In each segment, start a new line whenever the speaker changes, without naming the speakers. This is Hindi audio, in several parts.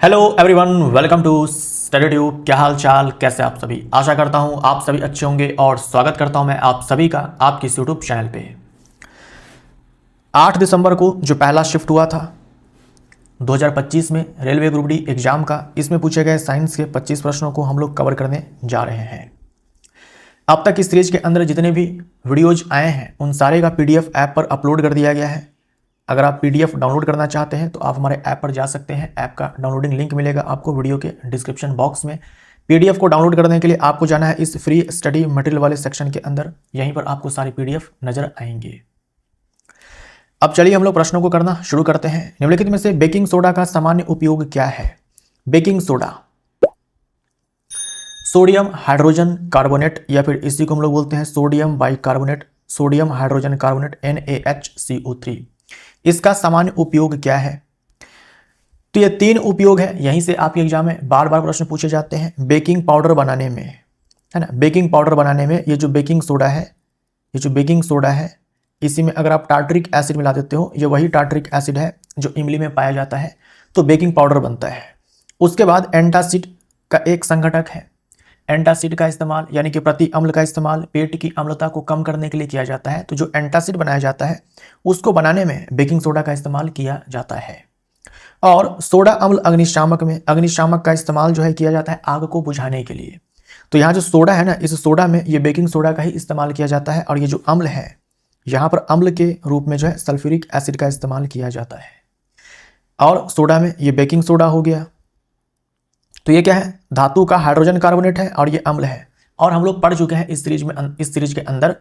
Hello everyone, welcome to Study Tube. क्या हाल चाल, कैसे आप सभी। आशा करता हूं आप सभी अच्छे होंगे और स्वागत करता हूं मैं आप सभी का आपके इस यूट्यूब चैनल पे। 8 दिसंबर को जो पहला शिफ्ट हुआ था 2025 में रेलवे ग्रुप डी एग्जाम का, इसमें पूछे गए साइंस के 25 प्रश्नों को हम लोग कवर करने जा रहे हैं। अब तक इस सीरीज के अंदर जितने भी वीडियोज आए हैं उन सारे का पीडीएफ ऐप पर अपलोड कर दिया गया है। अगर आप पीडीएफ डाउनलोड करना चाहते हैं तो आप हमारे ऐप पर जा सकते हैं। ऐप का डाउनलोडिंग लिंक मिलेगा आपको वीडियो के डिस्क्रिप्शन बॉक्स में। पीडीएफ को डाउनलोड करने के लिए आपको जाना है इस फ्री स्टडी मटेरियल वाले सेक्शन के अंदर। यहीं पर आपको सारी पीडीएफ नजर आएंगे। अब चलिए हम लोग प्रश्नों को करना शुरू करते हैं। निम्नलिखित में से बेकिंग सोडा का सामान्य उपयोग क्या है। Baking soda sodium hydrogen carbonate, या फिर इसी को हम लोग बोलते हैं sodium bicarbonate, sodium hydrogen carbonate NaHCO3। इसका सामान्य उपयोग क्या है। तो ये 3 उपयोग है। यहीं से आपके एग्जाम में बार बार प्रश्न पूछे जाते हैं। बेकिंग पाउडर बनाने में, है ना, बेकिंग पाउडर बनाने में ये जो बेकिंग सोडा है, ये जो बेकिंग सोडा है, इसी में अगर आप टार्टरिक एसिड मिला देते हो, ये वही टार्टरिक एसिड है जो इमली में पाया जाता है, तो बेकिंग पाउडर बनता है। उसके बाद एंटासिड का एक संघटक है। एंटासिड का इस्तेमाल यानी कि प्रति अम्ल का इस्तेमाल पेट की अम्लता को कम करने के लिए किया जाता है। तो जो एंटासिड बनाया जाता है उसको बनाने में बेकिंग सोडा का इस्तेमाल किया जाता है। और सोडा अम्ल अग्निशामक में, अग्निशामक का इस्तेमाल जो है किया जाता है आग को बुझाने के लिए। तो यहाँ जो सोडा है ना, इस सोडा में ये बेकिंग सोडा का ही इस्तेमाल किया जाता है। और ये जो अम्ल है, यहाँ पर अम्ल के रूप में जो है सल्फ्यूरिक एसिड का इस्तेमाल किया जाता है। और सोडा में ये बेकिंग सोडा हो गया। तो ये क्या है, धातु का हाइड्रोजन कार्बोनेट है और ये अम्ल है। और हम लोग पढ़ चुके हैं इस सीरीज के अंदर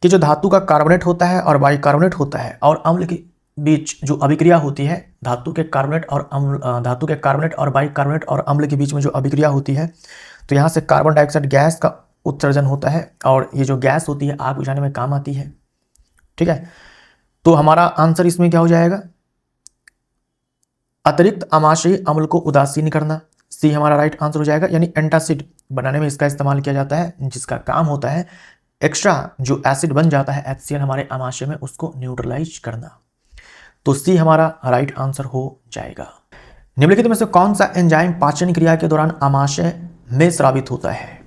कि जो धातु का कार्बोनेट होता है और बाइकार्बोनेट होता है और अम्ल के बीच जो अभिक्रिया होती है, धातु के कार्बोनेट और बाइकार्बोनेट और अम्ल के बीच में जो अभिक्रिया होती है, तो यहाँ से कार्बन डाइऑक्साइड गैस का उत्सर्जन होता है और ये जो गैस होती है आग बुझाने में काम आती है। ठीक है, तो हमारा आंसर इसमें क्या हो जाएगा, अतिरिक्त आमाशयी अम्ल को उदासीन करना। सी हमारा राइट आंसर हो जाएगा। यानी एंटासिड बनाने में इसका इस्तेमाल किया जाता है, जिसका काम होता है एक्स्ट्रा जो एसिड बन जाता है HCl हमारे आमाशय में, उसको न्यूट्रलाइज करना। तो सी हमारा राइट आंसर हो जाएगा। निम्नलिखित में से कौन सा एंजाइम पाचन क्रिया के दौरान आमाशय में स्रावित होता है।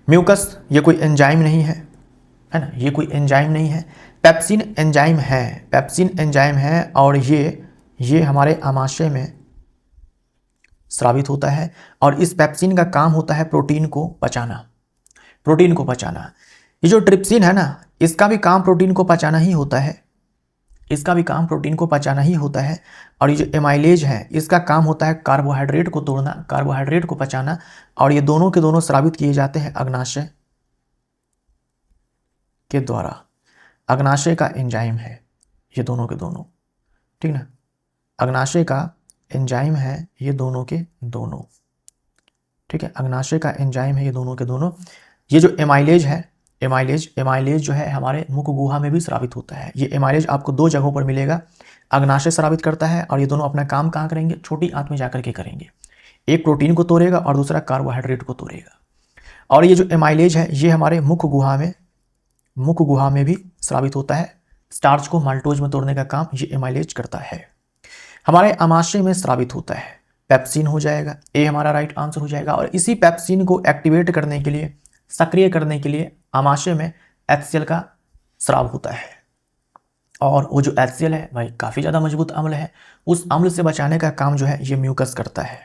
म्यूकस, ये कोई एंजाइम नहीं है ना, ये कोई एंजाइम नहीं है। पेप्सिन एंजाइम है, पेप्सिन एंजाइम है और ये हमारे आमाशय में स्रावित होता है। और इस पेप्सिन का काम होता है प्रोटीन को पचाना, प्रोटीन को पचाना। ये जो ट्रिप्सिन है ना, इसका भी काम प्रोटीन को पचाना ही होता है, इसका भी काम प्रोटीन को पचाना ही होता है। और ये जो एमाइलेज है, इसका काम होता है कार्बोहाइड्रेट को तोड़ना, कार्बोहाइड्रेट को पचाना। और ये दोनों के दोनों स्रावित किए जाते हैं अग्नाशय के द्वारा। अग्नाशय का एंजाइम है ये दोनों के दोनों, ठीक ना, अग्नाशय का एंजाइम है ये दोनों के दोनों। ठीक है, अग्नाशय का एंजाइम है ये दोनों के दोनों। ये जो एमाइलेज है, एमाइलेज जो है हमारे मुख गुहा में भी स्रावित होता है। ये एमाइलेज आपको 2 जगहों पर मिलेगा। अग्नाशय स्रावित करता है और ये दोनों अपना काम कहाँ करेंगे, छोटी आंत में जाकर के करेंगे। एक प्रोटीन को तोड़ेगा और दूसरा कार्बोहाइड्रेट को तोड़ेगा। और ये जो एमाइलेज है ये हमारे मुख गुहा में भी स्रावित होता है। स्टार्च को माल्टोज में तोड़ने का काम ये एमाइलेज करता है। हमारे आमाशय में स्रावित होता है पेप्सिन हो जाएगा। ए हमारा राइट आंसर हो जाएगा। और इसी पेप्सिन को एक्टिवेट करने के लिए, सक्रिय करने के लिए आमाशय में HCl का स्राव होता है। और वो जो HCl है भाई काफ़ी ज़्यादा मजबूत अम्ल है, उस अम्ल से बचाने का काम जो है ये म्यूकस करता है।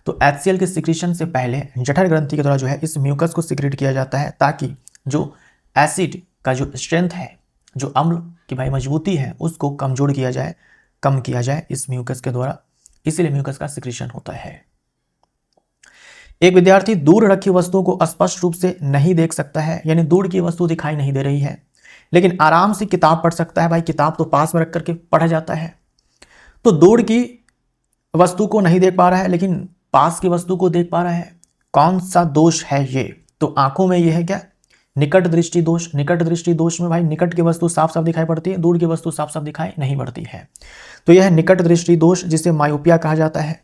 तो HCl के सिक्रीशन से पहले जठर ग्रंथि के द्वारा जो है इस म्यूकस को सिक्रेट किया जाता है, ताकि जो एसिड का जो स्ट्रेंथ है, जो अम्ल की भाई मजबूती है, उसको कमजोर किया जाए, कम किया जाए इस म्यूकस के द्वारा। इसीलिए म्यूकस का सिक्रीशन होता है। एक विद्यार्थी दूर रखी वस्तुओं को स्पष्ट रूप से नहीं देख सकता है, यानी दूर की वस्तु दिखाई नहीं दे रही है, लेकिन आराम से किताब पढ़ सकता है। भाई किताब तो पास में रख करके पढ़ा जाता है। तो दूर की वस्तु को नहीं देख पा रहा है लेकिन पास की वस्तु को देख पा रहा है। कौन सा दोष है ये, तो आंखों में ये है क्या, निकट दृष्टि दोष। निकट दृष्टि दोष में भाई निकट की वस्तु साफ साफ दिखाई पड़ती है, दूर की वस्तु साफ साफ दिखाई नहीं पड़ती है। तो यह है निकट दृष्टि दोष, जिसे मायोपिया कहा जाता है,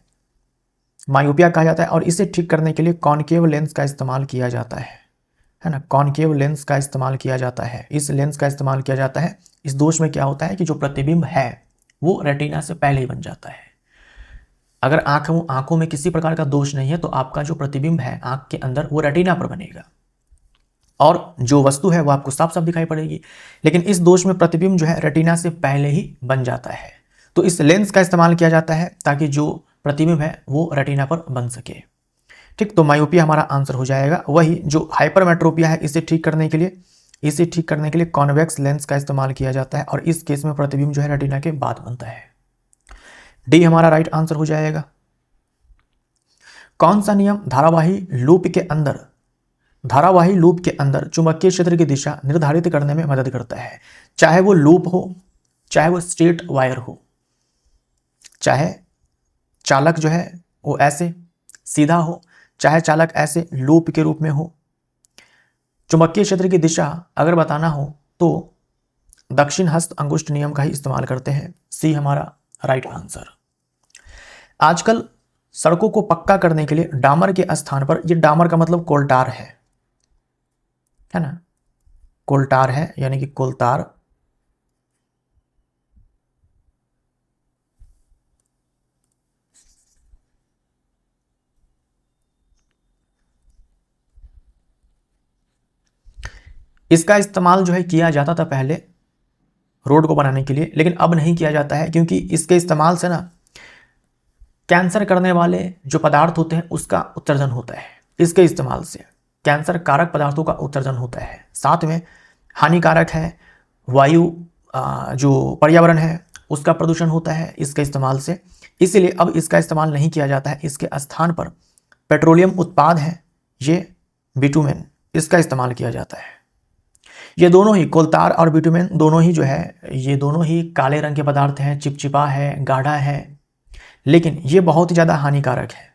मायोपिया कहा जाता है। और इसे ठीक करने के लिए कॉनकेव लेंस का इस्तेमाल किया जाता है ना, कॉनकेव लेंस का इस्तेमाल किया जाता है। इस लेंस का इस्तेमाल किया जाता है। इस दोष में क्या होता है कि जो प्रतिबिंब है वो रेटिना से पहले ही बन जाता है। अगर आंखों में किसी प्रकार का दोष नहीं है तो आपका जो प्रतिबिंब है आंख के अंदर वो रेटिना पर बनेगा और जो वस्तु है वो आपको साफ साफ दिखाई पड़ेगी। लेकिन इस दोष में प्रतिबिंब जो है रेटिना से पहले ही बन जाता है, तो इस लेंस का इस्तेमाल किया जाता है ताकि जो प्रतिबिंब है वो रेटिना पर बन सके। ठीक, तो मायोपिया हमारा आंसर हो जाएगा। वही जो हाइपरमेट्रोपिया है इसे ठीक करने के लिए कॉन्वेक्स लेंस का इस्तेमाल किया जाता है और इस केस में प्रतिबिंब जो है रेटिना के बाद बनता है। डी हमारा राइट आंसर हो जाएगा। कौन सा नियम धारावाही लूप के अंदर चुंबकीय क्षेत्र की दिशा निर्धारित करने में मदद करता है? चाहे वो लूप हो, चाहे वो स्ट्रेट वायर हो, चाहे चालक जो है वो ऐसे सीधा हो, चाहे चालक ऐसे लूप के रूप में हो, चुंबकीय क्षेत्र की दिशा अगर बताना हो तो दक्षिण हस्त अंगुष्ठ नियम का ही इस्तेमाल करते हैं। सी हमारा राइट आंसर। आजकल सड़कों को पक्का करने के लिए डामर के स्थान पर, ये डामर का मतलब कोलटार है ना, कोलटार है यानी कि कोलतार, इसका इस्तेमाल जो है किया जाता था पहले रोड को बनाने के लिए, लेकिन अब नहीं किया जाता है क्योंकि इसके इस्तेमाल से ना कैंसर करने वाले जो पदार्थ होते हैं उसका उत्सर्जन होता है। इसके इस्तेमाल से कैंसर कारक पदार्थों का उत्सर्जन होता है, साथ में हानिकारक है वायु, जो पर्यावरण है उसका प्रदूषण होता है इसके इस्तेमाल से। इसीलिए अब इसका इस्तेमाल नहीं किया जाता है। इसके स्थान पर पेट्रोलियम उत्पाद है ये बिटुमेन, इसका इस्तेमाल किया जाता है। ये दोनों ही कोलतार और बिटुमेन दोनों ही जो है ये दोनों ही काले रंग के पदार्थ हैं, चिपचिपा है, गाढ़ा है, लेकिन ये बहुत ही ज़्यादा हानिकारक है।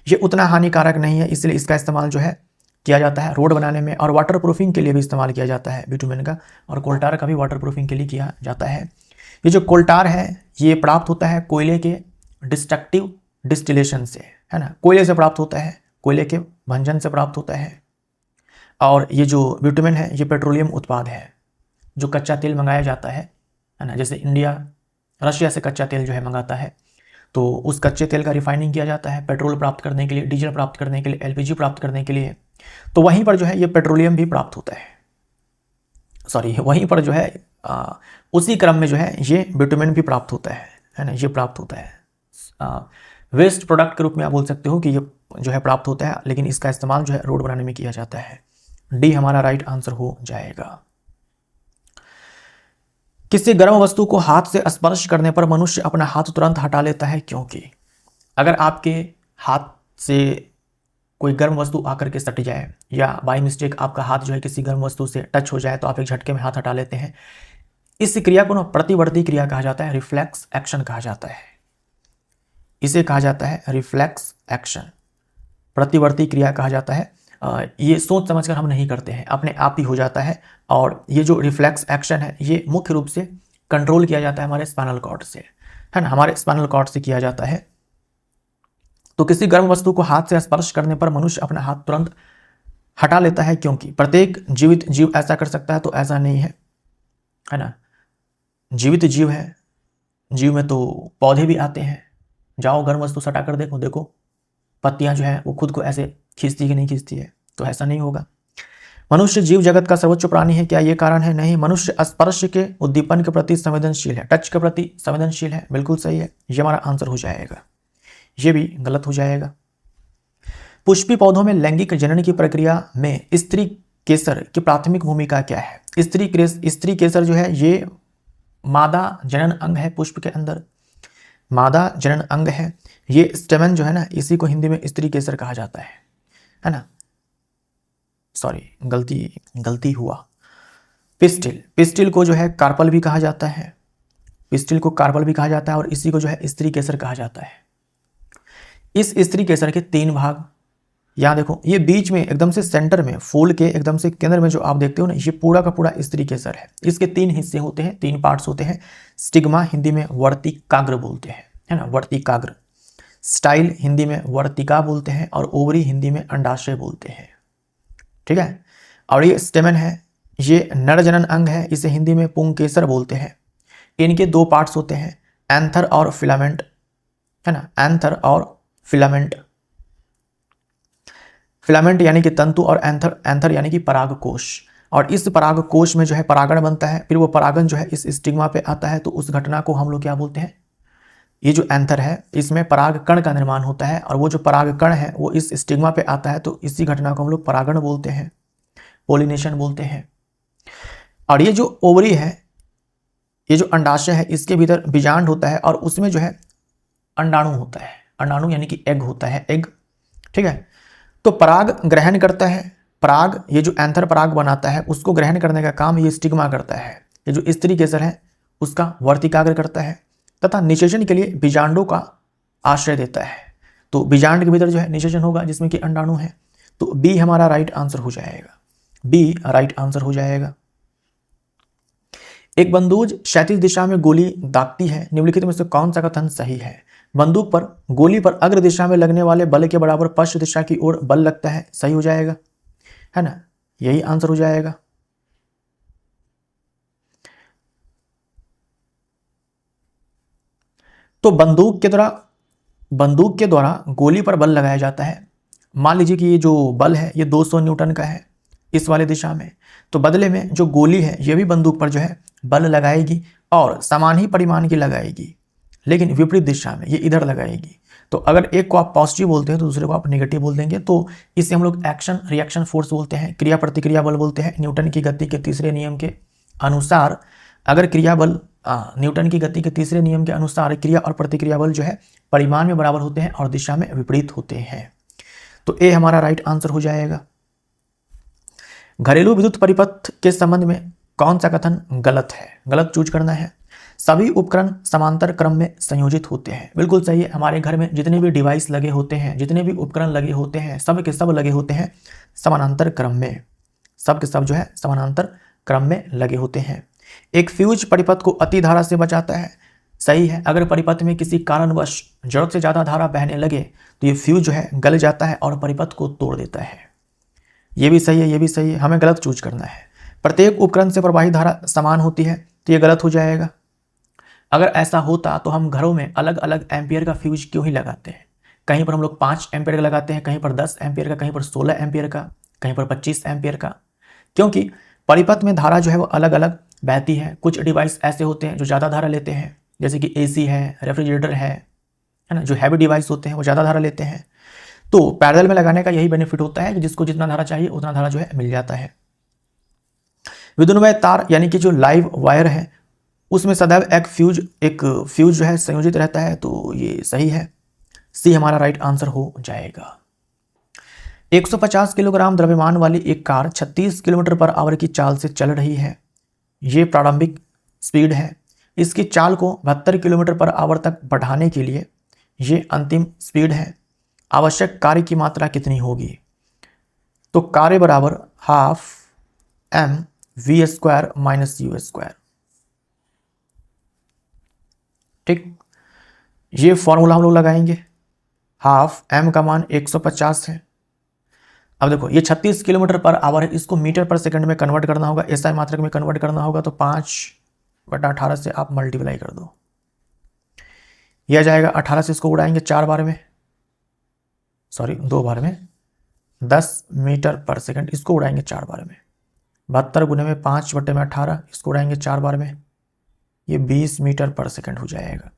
ये उतना हानिकारक नहीं है, इसलिए इसका इस्तेमाल जो है किया जाता है रोड बनाने में और वाटर प्रूफिंग के लिए भी इस्तेमाल किया जाता है बिटुमेन का, और कोलटार का भी वाटर प्रूफिंग के लिए किया जाता है। ये जो कोलटार है ये प्राप्त होता है कोयले के डिस्ट्रक्टिव डिस्टिलेशन से, है ना, कोयले से प्राप्त होता है, कोयले के भंजन से प्राप्त होता है। और ये जो बिटुमेन है ये पेट्रोलियम उत्पाद है, जो कच्चा तेल मंगाया जाता है ना, जैसे इंडिया रशिया से कच्चा तेल जो है मंगाता है, तो उस कच्चे तेल का रिफाइनिंग किया जाता है पेट्रोल प्राप्त करने के लिए, डीजल प्राप्त करने के लिए, एलपीजी प्राप्त करने के लिए। तो वहीं पर जो है ये पेट्रोलियम भी प्राप्त होता है, सॉरी वहीं पर जो है उसी क्रम में जो है ये बिटुमेन भी प्राप्त होता है ना, ये प्राप्त होता है वेस्ट प्रोडक्ट के रूप में आप बोल सकते हो कि ये जो है प्राप्त होता है, लेकिन इसका इस्तेमाल जो है रोड बनाने में किया जाता है। डी हमारा राइट आंसर हो जाएगा। किसी गर्म वस्तु को हाथ से स्पर्श करने पर मनुष्य अपना हाथ तुरंत हटा लेता है क्योंकि? अगर आपके हाथ से कोई गर्म वस्तु आकर के सट जाए या बाय मिस्टेक आपका हाथ जो है किसी गर्म वस्तु से टच हो जाए तो आप एक झटके में हाथ हटा लेते हैं। इस क्रिया को ना प्रतिवर्ती क्रिया कहा जाता है, रिफ्लेक्स एक्शन कहा जाता है। इसे कहा जाता है रिफ्लेक्स एक्शन, प्रतिवर्ती क्रिया कहा जाता है। ये सोच समझकर हम नहीं करते हैं, अपने आप ही हो जाता है। और ये जो रिफ्लेक्स एक्शन है ये मुख्य रूप से कंट्रोल किया जाता है हमारे स्पाइनल कॉर्ड से, है ना, हमारे स्पाइनल कॉर्ड से किया जाता है। तो किसी गर्म वस्तु को हाथ से स्पर्श करने पर मनुष्य अपना हाथ तुरंत हटा लेता है क्योंकि प्रत्येक जीवित जीव ऐसा कर सकता है तो ऐसा नहीं है ना। जीवित जीव है, जीव में तो पौधे भी आते हैं, जाओ गर्म वस्तु सटा कर देखो, देखो पत्तियां जो है वो खुद को ऐसे खींचती कि नहीं खींचती है, तो ऐसा नहीं होगा। मनुष्य जीव जगत का सर्वोच्च प्राणी है, क्या ये कारण है? नहीं, मनुष्य स्पर्श के उद्दीपन के प्रति संवेदनशील है, टच के प्रति संवेदनशील है, बिल्कुल सही है, ये हमारा आंसर हो जाएगा। ये भी गलत हो जाएगा। पुष्पी पौधों में लैंगिक जनन की प्रक्रिया में स्त्री केसर की प्राथमिक भूमिका क्या है? स्त्री केसर जो है ये मादा जनन अंग है, पुष्प के अंदर मादा जनन अंग है। ये स्टेमन जो है ना, इसी को हिंदी में स्त्री केसर कहा जाता है ना, सॉरी गलती हुआ। पिस्टिल को जो है कार्पल भी कहा जाता है, पिस्टिल को कार्पल भी कहा जाता है और इसी को जो है स्त्री केसर कहा जाता है। इस स्त्री केसर के 3 भाग, यहाँ देखो ये बीच में एकदम से सेंटर में, फूल के एकदम से केंद्र में जो आप देखते हो ना, ये पूरा का पूरा स्त्री केसर है। इसके 3 हिस्से होते हैं, 3 पार्ट्स होते हैं। स्टिग्मा हिंदी में वर्तिकाग्र बोलते हैं, है ना, वर्तिकाग्र। स्टाइल हिंदी में वर्तिका बोलते हैं और ओवरी हिंदी में अंडाशय बोलते हैं, ठीक है। और ये स्टेमन है, ये नर जनन अंग है, इसे हिंदी में पुंकेसर बोलते हैं। इनके 2 पार्ट्स होते हैं, एंथर और फिलामेंट, है ना, एंथर और फिलामेंट। फिलामेंट यानी कि तंतु और एंथर, एंथर यानी कि परागकोश। और इस परागकोश में जो है परागण बनता है, फिर वो परागण जो है इस स्टिग्मा पे आता है, तो उस घटना को हम लोग क्या बोलते हैं, ये जो एंथर है इसमें परागकण का निर्माण होता है, और वो जो परागकण है वो इस स्टिग्मा पे आता है, तो इसी घटना को हम लोग परागण बोलते हैं, पोलिनेशन बोलते हैं। और ये जो ओवरी है, ये जो अंडाशय है, इसके भीतर बीजांड होता है और उसमें जो है अंडाणु होता है, अंडाणु यानी कि एग होता है, एग। ठीक है, तो पराग ग्रहण करता है, पराग, ये जो एंथर पराग बनाता है उसको ग्रहण करने का काम ये स्टिग्मा करता है। ये जो स्त्री केसर है उसका वर्तिकाग्र करता है, तथा निषेचन के लिए बीजांडों का आश्रय देता है। तो बीजांड के भीतर जो है निषेचन होगा जिसमें कि अंडाणु है। तो बी हमारा राइट आंसर हो जाएगा, बी राइट आंसर हो जाएगा। एक बंदूक क्षैतिज दिशा में गोली दागती है, निम्नलिखित में से कौन सा कथन सही है। बंदूक पर, गोली पर अग्र दिशा में लगने वाले बल के बराबर पश्चिम दिशा की ओर बल लगता है, सही हो जाएगा, है ना, यही आंसर हो जाएगा। तो बंदूक के द्वारा गोली पर बल लगाया जाता है। मान लीजिए कि ये जो बल है ये 200 न्यूटन का है इस वाले दिशा में, तो बदले में जो गोली है ये भी बंदूक पर जो है बल लगाएगी और समान ही परिमाण की लगाएगी, लेकिन विपरीत दिशा में, ये इधर लगाएगी। तो अगर एक को आप पॉजिटिव बोलते हैं तो दूसरे को आप नेगेटिव बोल देंगे, तो इसे हम लोग एक्शन रिएक्शन फोर्स बोलते हैं, क्रिया प्रतिक्रिया बल बोलते हैं। न्यूटन की गति के तीसरे नियम के अनुसार अगर क्रिया बल, न्यूटन की गति के तीसरे नियम के अनुसार क्रिया और प्रतिक्रिया बल जो है परिमाण में बराबर होते हैं और दिशा में विपरीत होते हैं। तो ए हमारा राइट आंसर हो जाएगा। घरेलू विद्युत परिपथ के संबंध में कौन सा कथन गलत है, गलत चूज करना है। सभी उपकरण समांतर क्रम में संयोजित होते हैं, बिल्कुल सही है। हमारे घर में जितने भी डिवाइस लगे होते हैं, जितने भी उपकरण लगे होते हैं, सब के सब लगे होते हैं समानांतर क्रम में, सब के सब जो है समानांतर क्रम में लगे होते हैं। एक फ्यूज परिपथ को अति धारा से बचाता है, सही है। अगर परिपथ में किसी कारणवश जरूरत से ज़्यादा धारा बहने लगे तो ये फ्यूज जो है गल जाता है और परिपथ को तोड़ देता है। ये भी सही है, ये भी सही है, हमें गलत चूज करना है। प्रत्येक उपकरण से प्रवाहित धारा समान होती है, तो ये गलत हो जाएगा। अगर ऐसा होता तो हम घरों में अलग अलग एम्पियर का फ्यूज क्यों ही लगाते हैं। कहीं पर हम लोग 5 एम्पियर का लगाते हैं, कहीं पर 10 एम्पियर का, कहीं पर 16 एम्पियर का, कहीं पर 25 एम्पियर का, क्योंकि परिपथ में धारा जो है वो अलग अलग बहती है। कुछ डिवाइस ऐसे होते हैं जो ज़्यादा धारा लेते हैं, जैसे कि AC है, रेफ्रिजरेटर है ना, जो हैवी डिवाइस होते हैं वो ज़्यादा धारा लेते हैं। तो पैरेलल में लगाने का यही बेनिफिट होता है कि जिसको जितना धारा चाहिए उतना धारा जो है मिल जाता है। विद्युन्मय तार यानी कि जो लाइव वायर है उसमें सदैव एक फ्यूज जो है संयोजित रहता है, तो ये सही है, सी हमारा राइट आंसर हो जाएगा। 150 किलोग्राम द्रव्यमान वाली एक कार 36 किलोमीटर पर आवर की चाल से चल रही है, ये प्रारंभिक स्पीड है। इसकी चाल को 72 किलोमीटर पर आवर तक बढ़ाने के लिए ये अंतिम स्पीड है। आवश्यक कार्य की मात्रा कितनी होगी। तो कार्य बराबर हाफ mv² माइनस u²। ठीक, ये फॉर्मूला हम लोग लगाएंगे। हाफ m का मान 150 है। अब देखो ये 36 किलोमीटर पर आवर है, इसको मीटर पर सेकंड में कन्वर्ट करना होगा, SI मात्रक में कन्वर्ट करना होगा, तो 5/18 से आप मल्टीप्लाई कर दो, यह आ जाएगा 18 से इसको उड़ाएंगे 4 बार में, सॉरी 2 बार में, 10 मीटर पर सेकंड, इसको उड़ाएंगे 4 बार में, 72 गुने में 5/18, इसको उड़ाएंगे 4 बार में, ये 20 मीटर पर सेकंड हो जाएगा।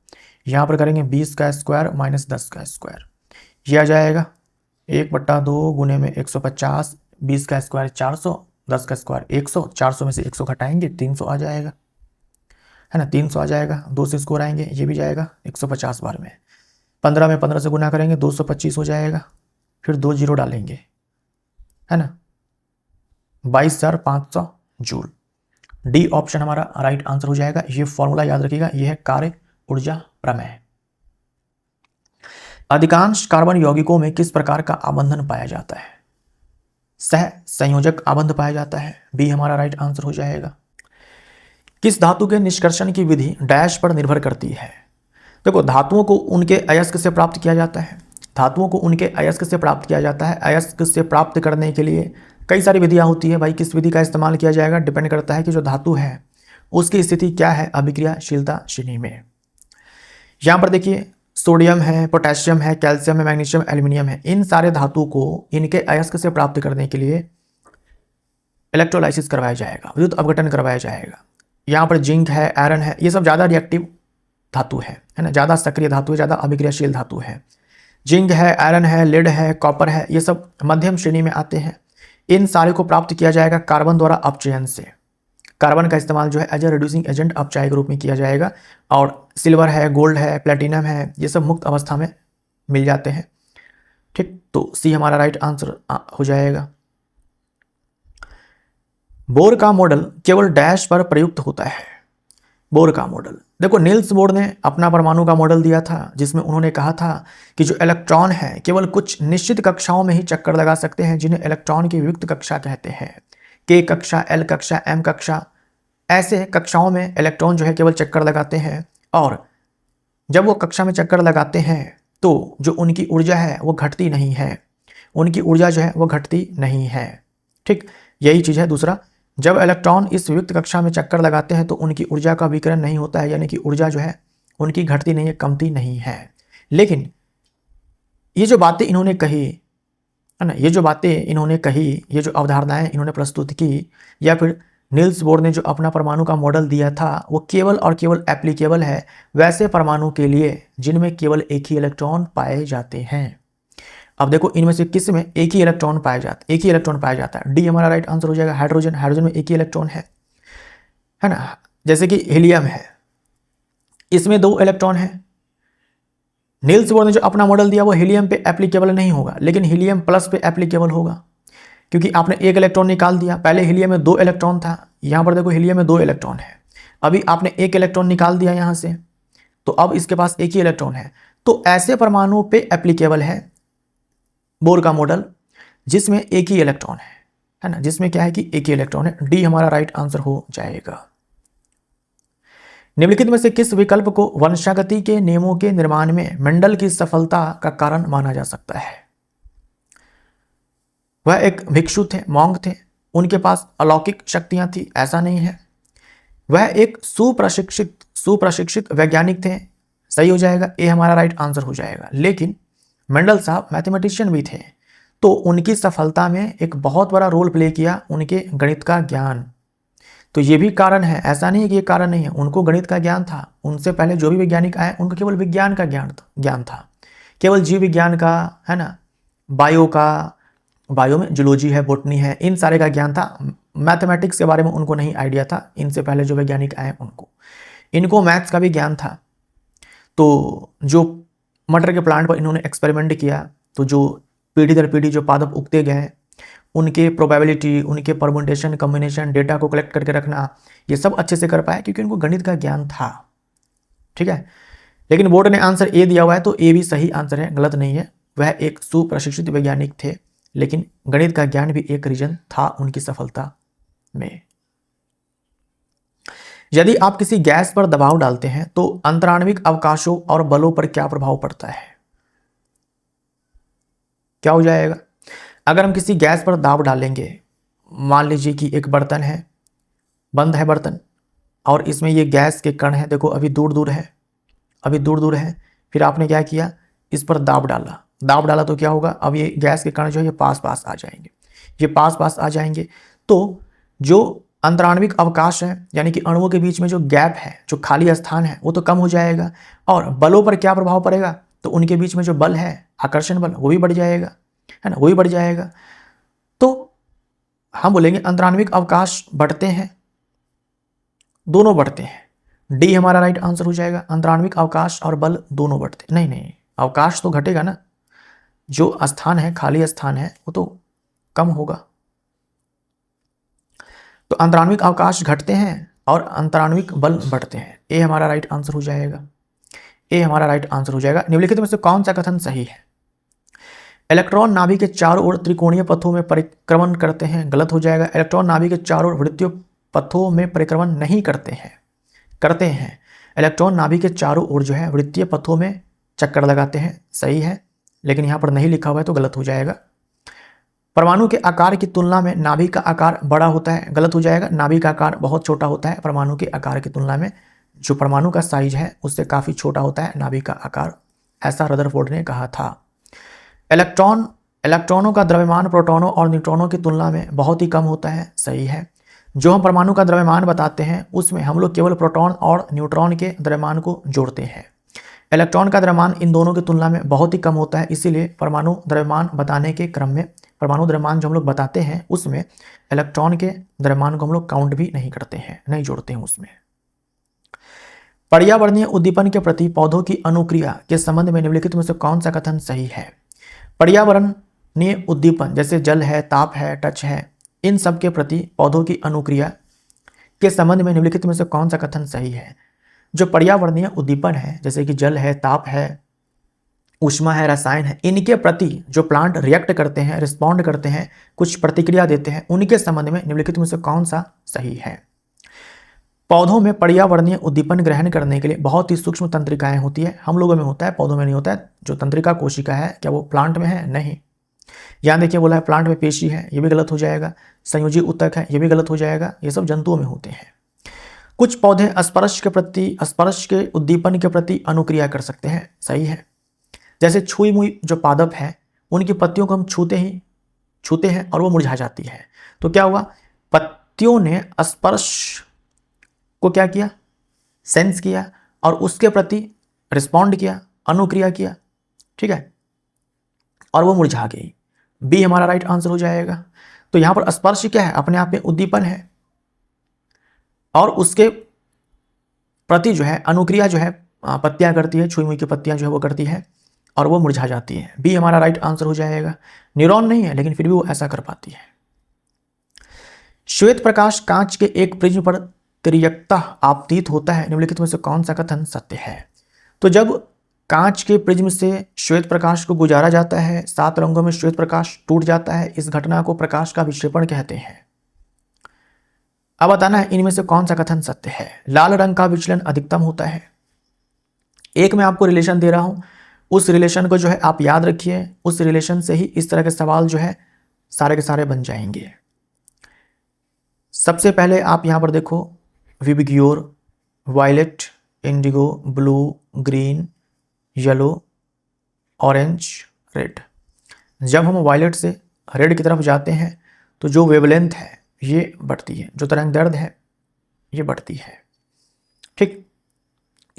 यहाँ पर करेंगे 20 का स्क्वायर माइनस 10 का स्क्वायर, ये आ जाएगा 1/2 गुने में 150, 20 का स्क्वायर 400, 10 का स्क्वायर 100, 400 में से 100 घटाएंगे 300 आ जाएगा, है ना, 300 आ जाएगा। 2 से इसको आएंगे, ये भी जाएगा 150 बार में, 15 में 15 से गुना करेंगे 225 हो जाएगा, फिर 2 जीरो डालेंगे, है ना, 22,500 जूल। डी ऑप्शन हमारा राइट आंसर हो जाएगा। ये फॉर्मूला याद रखिएगा, यह है कार्य ऊर्जा प्रमेय। अधिकांश कार्बन यौगिकों में किस प्रकार का आबंधन पाया जाता है। सह संयोजक आबंध पाया जाता है, बी हमारा राइट आंसर हो जाएगा। किस धातु के निष्कर्षण की विधि डैश पर निर्भर करती है। देखो धातुओं को उनके अयस्क से प्राप्त किया जाता है, धातुओं को उनके अयस्क से प्राप्त किया जाता है। अयस्क से प्राप्त करने के लिए कई सारी विधियां होती है भाई, किस विधि का इस्तेमाल किया जाएगा डिपेंड करता है कि जो धातु है उसकी स्थिति क्या है अभिक्रियाशीलता श्रेणी में। यहाँ पर देखिए सोडियम है, पोटेशियम है, कैल्शियम है, मैग्नीशियम, एल्यूमिनियम है। इन सारे धातु को इनके अयस्क से प्राप्त करने के लिए इलेक्ट्रोलाइसिस करवाया जाएगा, विद्युत अपघटन करवाया जाएगा। यहाँ पर जिंक है, आयरन है, ये सब ज़्यादा रिएक्टिव धातु है ना, ज़्यादा सक्रिय धातु है, ज़्यादा अभिक्रियाशील धातु है। जिंक है, आयरन है, लेड है, कॉपर है, ये सब मध्यम श्रेणी में आते हैं। इन सारे को प्राप्त किया जाएगा कार्बन द्वारा अपचयन से। कार्बन का इस्तेमाल जो है एज ए रिड्यूसिंग एजेंट अपचाय के रूप में किया जाएगा। और सिल्वर है, गोल्ड है, प्लेटिनम है, ये सब मुक्त अवस्था में मिल जाते हैं। ठीक, तो सी हमारा राइट आंसर हो जाएगा। बोर का मॉडल केवल डैश पर प्रयुक्त होता है। बोर का मॉडल, देखो नील्स बोर ने अपना परमाणु का मॉडल दिया था, जिसमें उन्होंने कहा था कि जो इलेक्ट्रॉन है केवल कुछ निश्चित कक्षाओं में ही चक्कर लगा सकते हैं, जिन्हें इलेक्ट्रॉन की वियुक्त कक्षा कहते हैं। के कक्षा, एल कक्षा, एम कक्षा, ऐसे कक्षाओं में इलेक्ट्रॉन जो है केवल चक्कर लगाते हैं। और जब वो कक्षा में चक्कर लगाते हैं तो जो उनकी ऊर्जा है वो घटती नहीं है, उनकी ऊर्जा जो है वो घटती नहीं है। ठीक, यही चीज़ है। दूसरा, जब इलेक्ट्रॉन इस वियुक्त कक्षा में चक्कर लगाते हैं तो उनकी ऊर्जा का विकिरण नहीं होता है, यानी कि ऊर्जा जो है उनकी घटती नहीं है, कमती नहीं है। लेकिन ये जो बातें इन्होंने कही है ना, ये जो बातें इन्होंने कही, ये जो अवधारणाएं इन्होंने प्रस्तुत की, या फिर नील्स बोर ने जो अपना परमाणु का मॉडल दिया था, वो केवल और केवल एप्लीकेबल है वैसे परमाणु के लिए जिनमें केवल एक ही इलेक्ट्रॉन पाए जाते हैं। अब देखो इनमें से किस में एक ही इलेक्ट्रॉन पाया जाता है, एक ही इलेक्ट्रॉन पाया जाता है। डी हमारा राइट आंसर हो जाएगा। हाइड्रोजन, हाइड्रोजन में एक ही इलेक्ट्रॉन है ना। जैसे कि हीलियम है, इसमें 2 इलेक्ट्रॉन है। नील्स बोर ने जो अपना मॉडल दिया वो हीलियम पे एप्लीकेबल नहीं होगा, लेकिन हीलियम प्लस पे एप्लीकेबल होगा, क्योंकि आपने एक इलेक्ट्रॉन निकाल दिया। पहले हीलियम में 2 इलेक्ट्रॉन था, यहाँ पर देखो हीलियम में 2 इलेक्ट्रॉन है। अभी आपने एक इलेक्ट्रॉन निकाल दिया यहाँ से, तो अब इसके पास एक ही इलेक्ट्रॉन है। तो ऐसे परमाणु पे एप्लीकेबल है बोर का मॉडल जिसमें एक ही इलेक्ट्रॉन है ना, जिसमें क्या है कि एक ही इलेक्ट्रॉन है। डी हमारा राइट आंसर हो जाएगा। निम्नलिखित में से किस विकल्प को वंशागति के नियमों के निर्माण में मेंडल की सफलता का कारण माना जा सकता है? वह एक भिक्षु थे, मॉन्क थे, उनके पास अलौकिक शक्तियां थी, ऐसा नहीं है। वह एक सुप्रशिक्षित वैज्ञानिक थे, सही हो जाएगा, ए हमारा राइट आंसर हो जाएगा। लेकिन मेंडल साहब मैथमेटिशियन भी थे, तो उनकी सफलता में एक बहुत बड़ा रोल प्ले किया उनके गणित का ज्ञान। तो ये भी कारण है, ऐसा नहीं है कि ये कारण नहीं है। उनको गणित का ज्ञान था, उनसे पहले जो भी वैज्ञानिक आए उनको केवल विज्ञान का ज्ञान था, केवल जीव विज्ञान का, है ना, बायो का, बायो में जूलॉजी है, बॉटनी है, इन सारे का ज्ञान था। मैथमेटिक्स के बारे में उनको नहीं आइडिया था। इनसे पहले जो वैज्ञानिक आए इनको मैथ्स का भी ज्ञान था। तो जो मटर के प्लांट पर इन्होंने एक्सपेरिमेंट किया, तो जो पीढ़ी दर पीढ़ी जो पादप उगते गए, उनके प्रोबेबिलिटी, उनके परम्यूटेशन, कॉम्बिनेशन, डेटा को कलेक्ट करके रखना, ये सब अच्छे से कर पाए क्योंकि उनको गणित का ज्ञान था। ठीक है, लेकिन बोर्ड ने आंसर ए दिया हुआ है, तो ए भी सही आंसर है, गलत नहीं है। वह एक सुप्रशिक्षित वैज्ञानिक थे, लेकिन गणित का ज्ञान भी एक रीजन था उनकी सफलता में। यदि आप किसी गैस पर दबाव डालते हैं तो अंतराण्विक अवकाशों और बलों पर क्या प्रभाव पड़ता है? क्या हो जाएगा? अगर हम किसी गैस पर दाब डालेंगे, मान लीजिए कि एक बर्तन है, बंद है बर्तन, और इसमें ये गैस के कण हैं, देखो अभी दूर दूर है, अभी दूर दूर है। फिर आपने क्या किया, इस पर दाब डाला तो क्या होगा, अब ये गैस के कण जो है ये पास पास आ जाएंगे, ये पास पास आ जाएंगे। तो जो अंतराण्विक अवकाश है, यानी कि अणुओं के बीच में जो गैप है, जो खाली स्थान है, वो तो कम हो जाएगा। और बलों पर क्या प्रभाव पड़ेगा, तो उनके बीच में जो बल है, आकर्षण बल, वो भी बढ़ जाएगा, है ना, वो भी बढ़ जाएगा। तो हम बोलेंगे अंतराण्विक अवकाश बढ़ते हैं, दोनों बढ़ते हैं। डी हमारा राइट आंसर हो जाएगा। अंतराण्विक अवकाश और बल दोनों बढ़ते, नहीं, अवकाश तो घटेगा ना, जो स्थान है, खाली स्थान है, वो तो कम होगा। तो अंतराण्विक अवकाश घटते हैं और अंतराण्विक बल बढ़ते हैं। ए हमारा राइट आंसर हो जाएगा, ए हमारा राइट आंसर हो जाएगा। निम्नलिखित में से कौन सा कथन सही है? इलेक्ट्रॉन नाभि के चारों ओर त्रिकोणीय पथों में परिक्रमण करते हैं, गलत हो जाएगा। इलेक्ट्रॉन नाभि के चारों ओर वृत्तीय पथों में परिक्रमण नहीं करते हैं, इलेक्ट्रॉन नाभि के चारों ओर जो है वृत्तीय पथों में चक्कर लगाते हैं, सही है, लेकिन यहाँ पर नहीं लिखा हुआ है तो गलत हो जाएगा। परमाणु के आकार की तुलना में नाभि का आकार बड़ा होता है, गलत हो जाएगा। नाभि का आकार बहुत छोटा होता है, परमाणु के आकार की तुलना में जो परमाणु का साइज है उससे काफ़ी छोटा होता है नाभि का आकार, ऐसा रदरफोर्ड ने कहा था। इलेक्ट्रॉनों का द्रव्यमान प्रोटॉनों और न्यूट्रॉनों की तुलना में बहुत ही कम होता है, सही है। जो हम परमाणु का द्रव्यमान बताते हैं उसमें हम लोग केवल प्रोटॉन और न्यूट्रॉन के द्रव्यमान को जोड़ते हैं। इलेक्ट्रॉन का द्रव्यमान इन दोनों की तुलना में बहुत ही कम होता है, इसीलिए परमाणु द्रव्यमान बताने के क्रम में परमाणु द्रव्यमान जो हम लोग बताते हैं उसमें इलेक्ट्रॉन के द्रव्यमान को हम लोग काउंट भी नहीं करते हैं, नहीं जोड़ते हैं उसमें। पर्यावरणीय उद्दीपन के प्रति पौधों की अनुक्रिया के संबंध में निम्नलिखित में से कौन सा कथन सही है? पर्यावरणीय उद्दीपन जैसे जल है, ताप है, टच है, इन सब के प्रति पौधों की अनुक्रिया के संबंध में निम्नलिखित में से कौन सा कथन सही है? जो पर्यावरणीय उद्दीपन है जैसे कि जल है, ताप है, ऊष्मा है, रसायन है, इनके प्रति जो प्लांट रिएक्ट करते हैं, रिस्पॉन्ड करते हैं, कुछ प्रतिक्रिया देते हैं, उनके संबंध में निम्नलिखित में से कौन सा सही है? पौधों में पर्यावरणीय उद्दीपन ग्रहण करने के लिए बहुत ही सूक्ष्म तंत्रिकाएं होती है। हम लोगों में होता है, पौधों में नहीं होता है। जो तंत्रिका कोशिका है क्या वो प्लांट में है? नहीं। यहाँ देखिए बोला है प्लांट में पेशी है, ये भी गलत हो जाएगा। संयोजी ऊतक है, ये भी गलत हो जाएगा। ये सब जंतुओं में होते हैं। कुछ पौधे स्पर्श के उद्दीपन के प्रति अनुक्रिया कर सकते हैं, सही है। जैसे छुई मुई जो पादप है उनकी पत्तियों को हम छूते हैं और वो मुरझा जाती है। तो क्या हुआ? पत्तियों ने स्पर्श को क्या किया? सेंस किया और उसके प्रति रिस्पॉन्ड किया, अनुक्रिया किया, ठीक है, और वो मुरझा गई। बी हमारा राइट आंसर हो जाएगा। तो यहां पर स्पर्श क्या है? अपने आप में उद्दीपन है और उसके प्रति जो है अनुक्रिया जो है पत्तियां करती है, छुई मुई की पत्तियां जो है वो करती है और वो मुरझा जाती है। बी हमारा राइट आंसर हो जाएगा। न्यूरॉन नहीं है लेकिन फिर भी वो ऐसा कर पाती है। श्वेत प्रकाश कांच के एक प्रिज्म पर तिर्यकता आपतित होता है, निम्नलिखित में से कौन सा कथन सत्य है? तो जब कांच के प्रिज्म से श्वेत प्रकाश को गुजारा जाता है, 7 रंगों में श्वेत प्रकाश टूट जाता है। इस घटना को प्रकाश का विक्षेपण कहते हैं। अब बताना है इनमें से कौन सा कथन सत्य है। लाल रंग का विचलन अधिकतम होता है। एक मैं आपको रिलेशन दे रहा हूं, उस रिलेशन को जो है आप याद रखिए। उस रिलेशन से ही इस तरह के सवाल जो है सारे के सारे बन जाएंगे। सबसे पहले आप यहां पर देखो, VIBGYOR, violet, indigo, blue, green, yellow, orange, red. जब हम वायलेट से रेड की तरफ जाते हैं तो जो वेवलेंथ है ये बढ़ती है, जो तरंग दैर्ध्य है ये बढ़ती है, ठीक।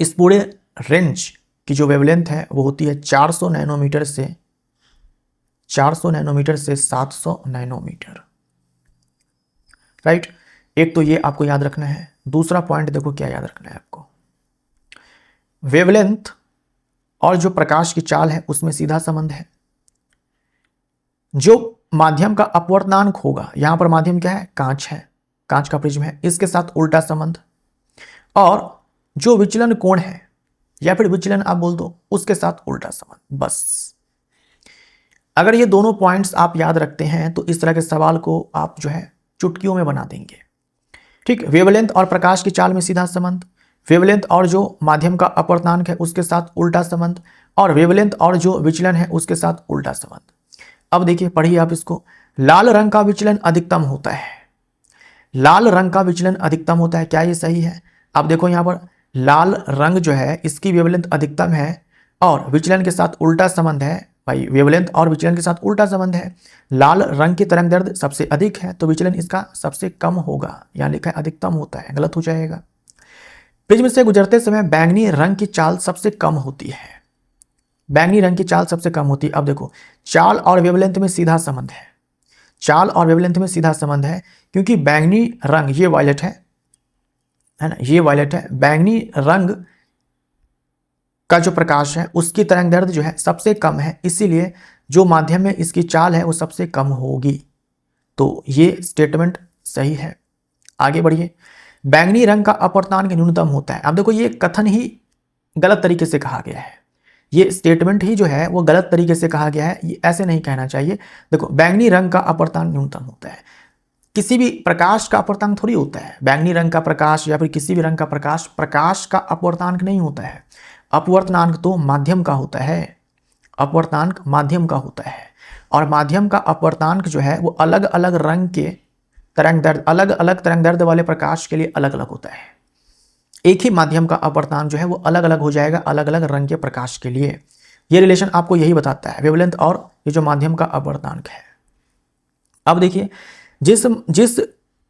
इस पूरे रेंज की जो वेवलेंथ है वो होती है 400 नैनोमीटर से 700 नैनोमीटर, राइट। एक तो ये आपको याद रखना है। दूसरा पॉइंट देखो क्या याद रखना है आपको, वेवलेंथ और जो प्रकाश की चाल है उसमें सीधा संबंध है। जो माध्यम का अपवर्तनांक होगा, यहां पर माध्यम क्या है? कांच है, कांच का प्रिज्म है, इसके साथ उल्टा संबंध। और जो विचलन कोण है या फिर विचलन आप बोल दो, उसके साथ उल्टा संबंध। बस अगर ये दोनों पॉइंट्स आप याद रखते हैं तो इस तरह के सवाल को आप जो है चुटकियों में बना देंगे, ठीक। वेवलेंथ और प्रकाश की चाल में सीधा संबंध, वेवलेंथ और जो माध्यम का अपवर्तनांक है उसके साथ उल्टा संबंध, और वेवलेंथ और जो विचलन है उसके साथ उल्टा संबंध। अब देखिए, पढ़िए आप इसको। लाल रंग का विचलन अधिकतम होता है। लाल रंग का विचलन अधिकतम होता है, क्या ये सही है? अब देखो यहां पर लाल रंग जो है इसकी वेवलेंथ अधिकतम है और विचलन के साथ उल्टा संबंध है। भाई वेवलेंथ और विचलन के साथ उल्टा संबंध है। लाल रंग की तरंग दैर्ध्य सबसे अधिक है तो विचलन इसका सबसे कम होगा, यहां लिखा है अधिकतम होता है, गलत हो जाएगा। प्रिज्म से गुजरते समय बैंगनी रंग की चाल सबसे कम होती है। बैंगनी रंग की चाल सबसे कम होती है। अब देखो, चाल और वेवलेंथ में सीधा संबंध है। चाल और वेवलेंथ में सीधा संबंध है क्योंकि बैंगनी रंग, ये वायलेट है ना, ये वायलेट है। बैंगनी रंग का जो प्रकाश है उसकी तरंग दैर्ध्य जो है सबसे कम है, इसीलिए जो माध्यम में इसकी चाल है वो सबसे कम होगी। तो ये स्टेटमेंट सही है। आगे बढ़िए। बैंगनी रंग का अपवर्तनांक न्यूनतम होता है। अब देखो, ये कथन ही गलत तरीके से कहा गया है। ये स्टेटमेंट ही जो है वो गलत तरीके से कहा गया है। ये ऐसे नहीं कहना चाहिए। देखो, बैंगनी रंग का अपवर्तनांक न्यूनतम होता है। किसी भी प्रकाश का अपवर्तनांक थोड़ी होता है। बैंगनी रंग का प्रकाश या फिर किसी भी रंग का प्रकाश का अपवर्तनांक नहीं होता है। अपवर्तनांक तो माध्यम का होता है। अपवर्तनांक माध्यम का होता है और माध्यम का अपवर्तनांक जो है वो अलग अलग रंग के तरंग दैर्ध्य, अलग अलग तरंग दैर्ध्य वाले प्रकाश के लिए अलग अलग होता है। एक ही माध्यम का अपवर्तनांक जो है वो अलग अलग हो जाएगा अलग अलग रंग के प्रकाश के लिए। ये रिलेशन आपको यही बताता है, वेवलेंथ और ये जो माध्यम का अपवर्तनांक है। अब देखिए, जिस जिस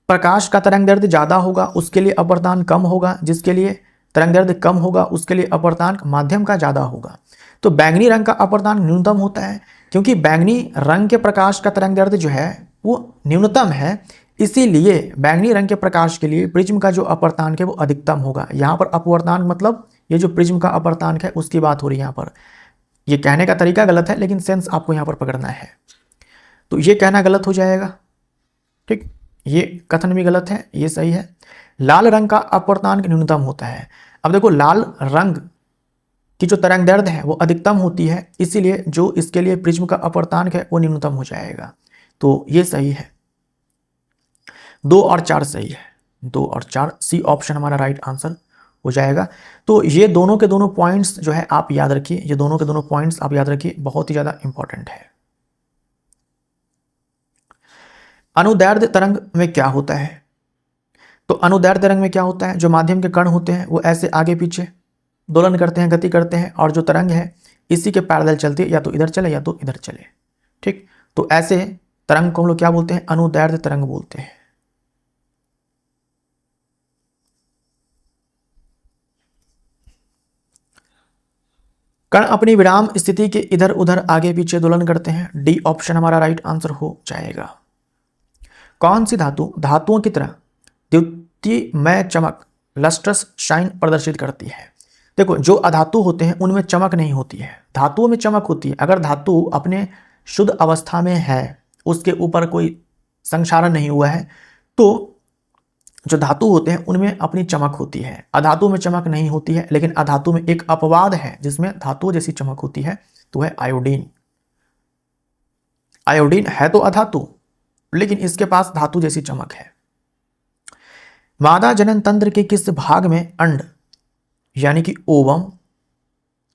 प्रकाश का तरंग दैर्ध्य ज़्यादा होगा उसके लिए अपवर्तनांक कम होगा, जिसके लिए तरंग दैर्ध्य कम होगा उसके लिए अपवर्तनांक माध्यम का ज़्यादा होगा। तो बैंगनी रंग का अपवर्तनांक न्यूनतम होता है, क्योंकि बैंगनी रंग के प्रकाश का तरंग दैर्ध्य जो है वो न्यूनतम है, इसीलिए बैंगनी रंग के प्रकाश के लिए प्रिज्म का जो अपवर्तनांक है वो अधिकतम होगा। यहाँ पर अपवर्तनांक मतलब ये जो प्रिज्म का अपवर्तनांक है उसकी बात हो रही है यहाँ पर। ये कहने का तरीका गलत है, लेकिन सेंस आपको यहाँ पर पकड़ना है। तो ये कहना गलत हो जाएगा, ठीक, ये कथन भी गलत है, ये सही है। लाल रंग का अपवर्तनांक न्यूनतम होता है। अब देखो, लाल रंग की जो तरंग दैर्ध्य है वो अधिकतम होती है, इसीलिए जो इसके लिए प्रिज्म का अपवर्तनांक है वो न्यूनतम हो जाएगा। तो ये सही है, 2 और 4 सही है, 2 और 4 सी ऑप्शन हमारा राइट आंसर हो जाएगा। तो ये दोनों के दोनों पॉइंट्स जो है आप याद रखिए, ये दोनों के दोनों पॉइंट्स आप याद रखिए, बहुत ही ज़्यादा इंपॉर्टेंट है। अनुदैर्ध्य तरंग में क्या होता है? तो अनुदैर्ध्य तरंग में क्या होता है, जो माध्यम के कण होते हैं वो ऐसे आगे पीछे दोलन करते हैं, गति करते हैं, और जो तरंग है इसी के पैरेलल चलती है, या तो इधर चले या तो इधर चले, ठीक। तो ऐसे तरंग को हम लोग क्या बोलते हैं? अनुदैर्ध्य तरंग बोलते हैं। कण अपनी विराम स्थिति के इधर उधर आगे पीछे दोलन करते हैं, डी ऑप्शन हमारा राइट आंसर हो जाएगा। कौन सी धातु धातुओं की तरह द्युतिमय चमक लस्ट्रस शाइन प्रदर्शित करती है? देखो, जो अधातु होते हैं उनमें चमक नहीं होती है, धातुओं में चमक होती है। अगर धातु अपने शुद्ध अवस्था में है, उसके ऊपर कोई संक्षारण नहीं हुआ है, तो जो धातु होते हैं उनमें अपनी चमक होती है, अधातु में चमक नहीं होती है। लेकिन अधातु में एक अपवाद है जिसमें धातु जैसी चमक होती है, तो है आयोडीन। आयोडीन है तो अधातु, लेकिन इसके पास धातु जैसी चमक है। मादा जनन तंत्र के किस भाग में अंड यानी कि ओवम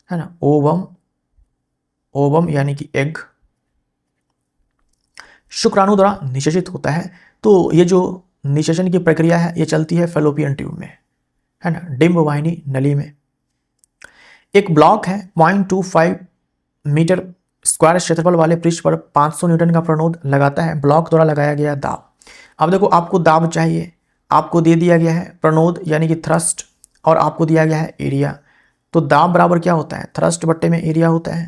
है ना, ओवम यानी कि एग शुक्राणु द्वारा निषेचित होता है? तो ये जो निषेचन की प्रक्रिया है ये चलती है फेलोपियन ट्यूब में, है ना, डिंब वाहिनी नली में। एक ब्लॉक है 0.25 मीटर स्क्वायर क्षेत्रफल वाले पृष्ठ पर 500 न्यूटन का प्रणोद लगाता है, ब्लॉक द्वारा लगाया गया दाब। अब देखो, आपको दाब चाहिए, आपको दे दिया गया है प्रणोद यानी कि थ्रस्ट, और आपको दिया गया है एरिया। तो दाब बराबर क्या होता है? थ्रस्ट बट्टे में एरिया होता है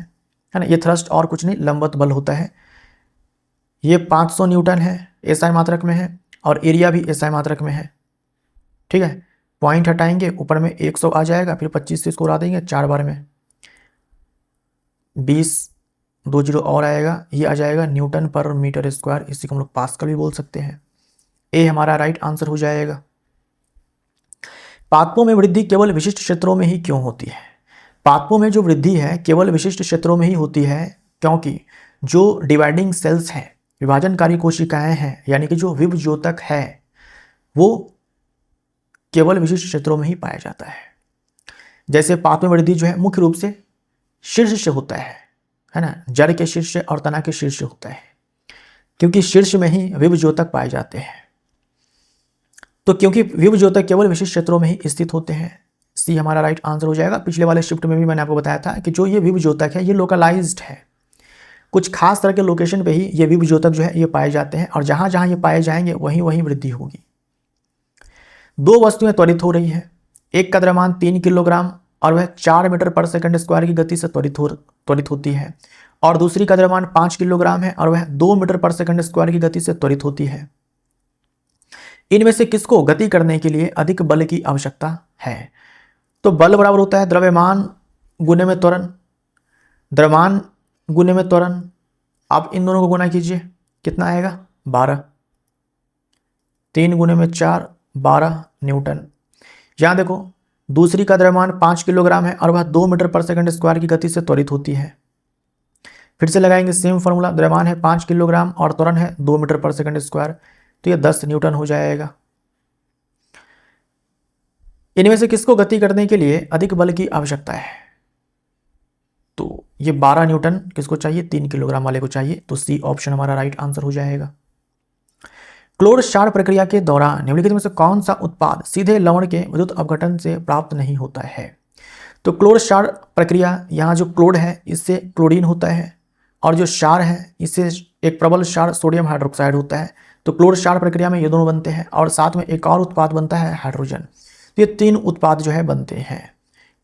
ना। ये थ्रस्ट और कुछ नहीं, लंबवत बल होता है। ये 500 न्यूटन है, एसआई मात्रक में है, और एरिया भी एसआई मात्रक में है, ठीक है। पॉइंट हटाएंगे, ऊपर में 100 आ जाएगा, फिर 25 से इसको उड़ा देंगे 4 बार में, 20 2 जीरो और आएगा, ये आ जाएगा न्यूटन पर मीटर स्क्वायर, इसी को हम लोग पास्कल भी बोल सकते हैं। ए हमारा राइट आंसर हो जाएगा। पादपों में वृद्धि केवल विशिष्ट क्षेत्रों में ही क्यों होती है? पादपों में जो वृद्धि है केवल विशिष्ट क्षेत्रों में ही होती है, क्योंकि जो डिवाइडिंग सेल्स हैं, विभाजनकारी कोशिकाएं हैं, यानी कि जो विभज्योतक है वो केवल विशिष्ट क्षेत्रों में ही पाया जाता है। जैसे पादपों में वृद्धि जो है मुख्य रूप से शीर्ष से होता है ना, जड़ के शीर्ष से और तना के शीर्ष से होता है, क्योंकि शीर्ष में ही विभज्योतक पाए जाते हैं। तो क्योंकि विभज्योतक केवल विशिष्ट क्षेत्रों में ही स्थित होते हैं, सी हमारा राइट आंसर हो जाएगा। पिछले वाले शिफ्ट में भी मैंने आपको बताया था कि जो ये विभज्योतक है ये लोकलाइज्ड है, कुछ खास तरह के लोकेशन पे ही ये विभज्योतक जो है ये पाए जाते हैं, और जहां जहां ये पाए जाएंगे वहीं वहीं वृद्धि होगी। दो वस्तुएं त्वरित हो रही है, एक का द्रव्यमान 3 किलोग्राम और वह 4 मीटर पर सेकंड स्क्वायर की गति से त्वरित होती है, और दूसरी का द्रव्यमान 5 किलोग्राम है और वह 2 मीटर पर सेकंड स्क्वायर की गति से त्वरित होती है। इनमें से किसको गति करने के लिए अधिक बल की आवश्यकता है? तो बल बराबर होता है द्रव्यमान गुने में त्वरण, द्रव्यमान गुने में त्वरण। आप इन दोनों को गुना कीजिए, कितना आएगा? 12, 3 गुने में 4, 12 न्यूटन। यहाँ देखो, दूसरी का द्रव्यमान 5 किलोग्राम है और वह 2 मीटर पर सेकंड स्क्वायर की गति से त्वरित होती है। फिर से लगाएंगे सेम फॉर्मूला, द्रव्यमान है 5 किलोग्राम और त्वरण है 2 मीटर पर सेकंड स्क्वायर, तो ये 10 न्यूटन हो जाएगा। इनमें से किसको गति करने के लिए अधिक बल की आवश्यकता है? तो ये 12 न्यूटन किसको चाहिए? 3 किलोग्राम वाले को चाहिए, तो सी ऑप्शन हमारा राइट आंसर हो जाएगा। क्लोर क्षार प्रक्रिया के दौरान निम्नलिखित में से कौन सा उत्पाद सीधे लवण के विद्युत अपघटन से प्राप्त नहीं होता है? तो क्लोर क्षार प्रक्रिया, यहाँ जो क्लोर है इससे क्लोरीन होता है और जो क्षार है इससे एक प्रबल क्षार सोडियम हाइड्रोक्साइड होता है। तो क्लोर क्षार प्रक्रिया में ये दोनों बनते हैं और साथ में एक और उत्पाद बनता है हाइड्रोजन। तो ये 3 उत्पाद जो है बनते हैं।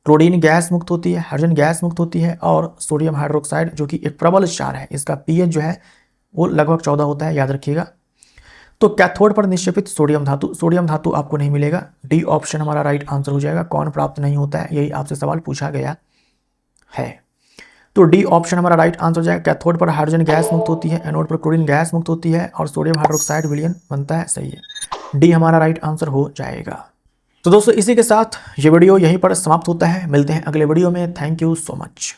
क्लोरीन गैस मुक्त होती है, हाइड्रोजन गैस मुक्त होती है और सोडियम हाइड्रोक्साइड जो कि एक प्रबल क्षार है, इसका पीएच जो है वो लगभग 14 होता है, याद रखिएगा। तो कैथोड पर निक्षेपित सोडियम धातु आपको नहीं मिलेगा। डी ऑप्शन हमारा राइट आंसर हो जाएगा। कौन प्राप्त नहीं होता है, यही आपसे सवाल पूछा गया है। तो डी ऑप्शन हमारा राइट आंसर हो जाएगा। कैथोड पर हाइड्रोजन गैस मुक्त होती है, एनोड पर क्लोरीन गैस मुक्त होती है और सोडियम हाइड्रोक्साइड विलयन बनता है। सही है, डी हमारा राइट आंसर हो जाएगा। तो दोस्तों इसी के साथ ये वीडियो यहीं पर समाप्त होता है। मिलते हैं अगले वीडियो में। Thank you so much.